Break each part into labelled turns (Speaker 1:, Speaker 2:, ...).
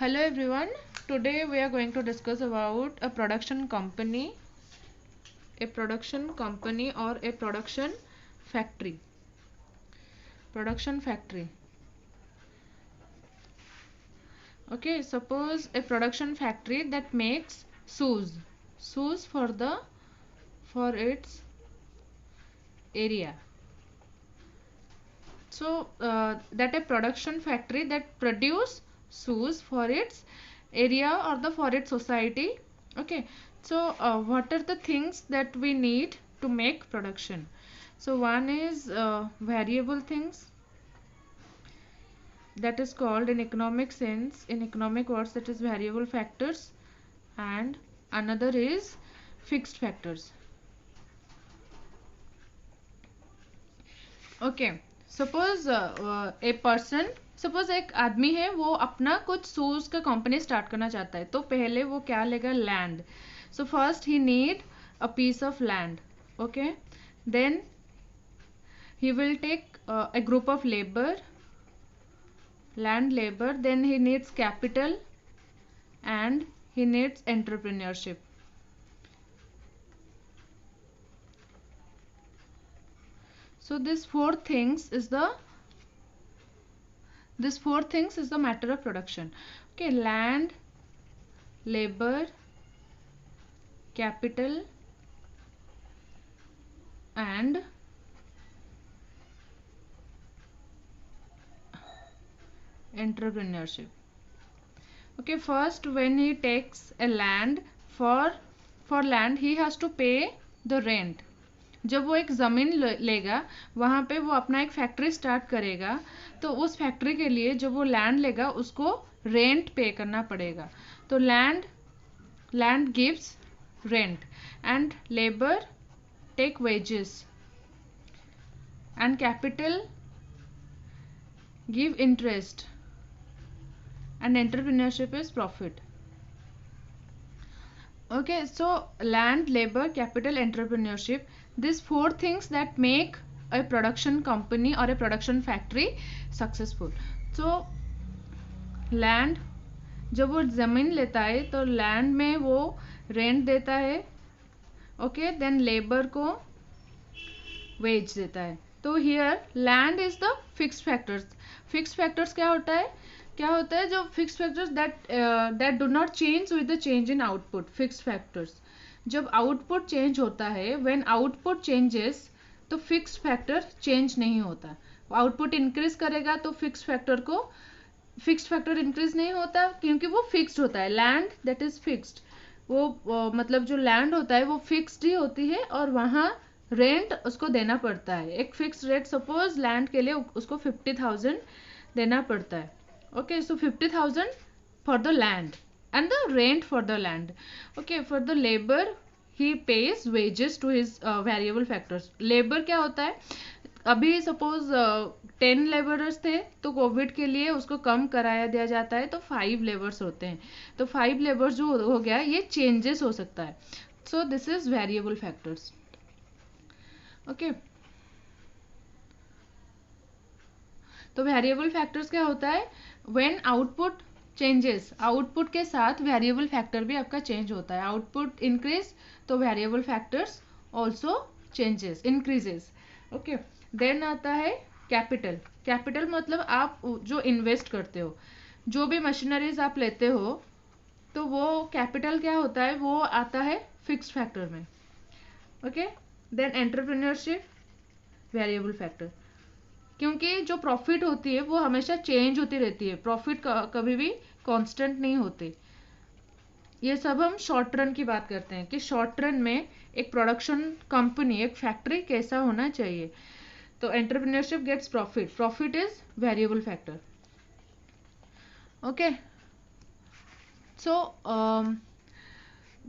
Speaker 1: Hello everyone. Today we are going to discuss about a production company or a production factory. Production factory. Okay, suppose a production factory that makes shoes for its area. So that a production factory that produce shoes for its area or for its society. Okay, so what are the things that we need to make production? So one is variable things, that is called in economic sense, in economic words, that is variable factors, and another is fixed factors. Okay, suppose suppose एक आदमी है, वो अपना कुछ shoes का company start करना चाहता है, तो पहले वो क्या लेगा? Land. So first he need a piece of land. Okay, then he will take a group of land labor, then he needs capital and he needs entrepreneurship. So this four things is the matter of production. Okay, land, labor, capital and entrepreneurship. Okay, first when he takes a land, for land he has to pay the rent. जब वो एक ज़मीन लेगा, वहाँ पे वो अपना एक फैक्ट्री स्टार्ट करेगा, तो उस फैक्ट्री के लिए जब वो लैंड लेगा उसको रेंट पे करना पड़ेगा. तो land gives rent and labour take wages and capital give interest and entrepreneurship is profit. Okay, so land, labor, capital, entrepreneurship, these four things that make a production company or a production factory successful. So land, जब वो ज़मीन लेता है तो land में वो rent देता है. ओके, देन लेबर को वेज देता है. तो here land is the fixed factors. Fixed factors क्या होता है? जो fixed factors that do not change with the change in output. Fixed factors, जब आउटपुट चेंज होता है, व्हेन आउटपुट चेंजेस, तो फिक्स्ड फैक्टर चेंज नहीं होता. आउटपुट इंक्रीज करेगा तो फिक्स्ड फैक्टर इंक्रीज नहीं होता, क्योंकि वो फिक्स्ड होता है. लैंड दैट इज फिक्स्ड, वो मतलब जो लैंड होता है वो फिक्स्ड ही होती है और वहाँ रेंट उसको देना पड़ता है. एक फिक्स्ड रेट, सपोज लैंड के लिए उसको 50,000 देना पड़ता है. Okay, so 50,000 for the land and the rent for the land. Okay, for the labor he pays wages to his variable factors. Labor क्या होता है? अभी सपोज 10 लेबरर्स थे, तो कोविड के लिए उसको कम कराया दिया जाता है, तो 5 लेबर्स होते हैं. तो 5 लेबर्स जो हो गया, ये चेंजेस हो सकता है. So this is variable factors. Okay, तो वेरिएबल फैक्टर्स क्या होता है? व्हेन आउटपुट चेंजेस, आउटपुट के साथ वेरिएबल फैक्टर भी आपका चेंज होता है. आउटपुट इंक्रीज तो variable factors also changes, increases. Okay, then आता है कैपिटल. कैपिटल मतलब आप जो इन्वेस्ट करते हो, जो भी मशीनरीज आप लेते हो, तो वो कैपिटल क्या होता है? वो आता है फिक्स्ड फैक्टर में. Okay, then entrepreneurship, variable factor, क्योंकि जो प्रॉफिट होती है वो हमेशा चेंज होती रहती है. प्रॉफिट कभी भी कांस्टेंट नहीं होते. ये सब हम शॉर्ट रन की बात करते हैं कि शॉर्ट रन में एक प्रोडक्शन कंपनी, एक फैक्ट्री कैसा होना चाहिए. तो entrepreneurship gets profit. Profit is variable factor. Okay, so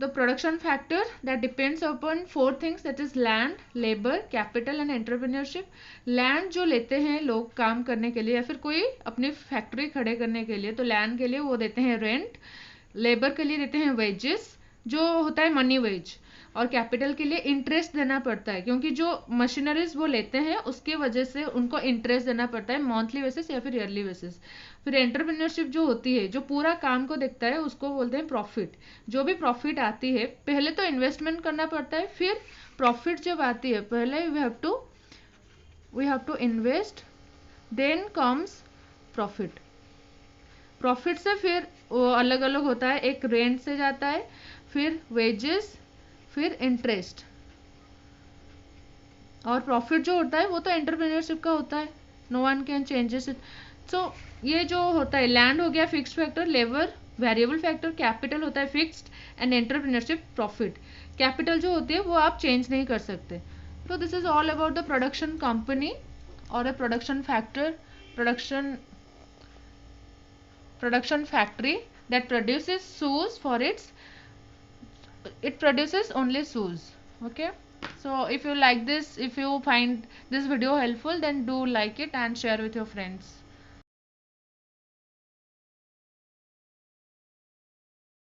Speaker 1: the production factor that depends upon 4 things, that is land, labor, capital and entrepreneurship. land जो लेते हैं लोग काम करने के लिए या फिर कोई अपनी फैक्ट्री खड़े करने के लिए, तो लैंड के लिए वो देते हैं रेंट. लेबर के लिए देते हैं वेजेस, जो होता है मनी वेज. और कैपिटल के लिए इंटरेस्ट देना पड़ता है, क्योंकि जो मशीनरीज वो लेते हैं उसके वजह से उनको इंटरेस्ट देना पड़ता है मंथली बेसिस या फिर ईयरली बेसिस। फिर एंटरप्रेन्योरशिप जो होती है, जो पूरा काम को देखता है, उसको बोलते हैं प्रॉफिट। जो भी प्रॉफिट आती है, पहले तो इन्वेस्टमेंट करना पड़ता है, फिर प्रॉफिट जब आती है, पहले we have to invest, then comes profit. Profit से फिर वो अलग अलग होता है, एक रेंट से जाता है, फिर वेजेस, फिर इंटरेस्ट। और प्रॉफिट जो होता है वो तो एंटरप्रेन्योरशिप का होता है, no one can changes it. So ये जो होता है, लैंड हो गया fixed factor, labour variable factor, capital होता है fixed, and entrepreneurship profit. Capital जो होती है वो आप चेंज नहीं कर सकते। तो this is all about the production company और a production factory that produces shoes for it produces only shoes. Okay, so if you like this, if you find this video helpful, then do like it and share with your friends.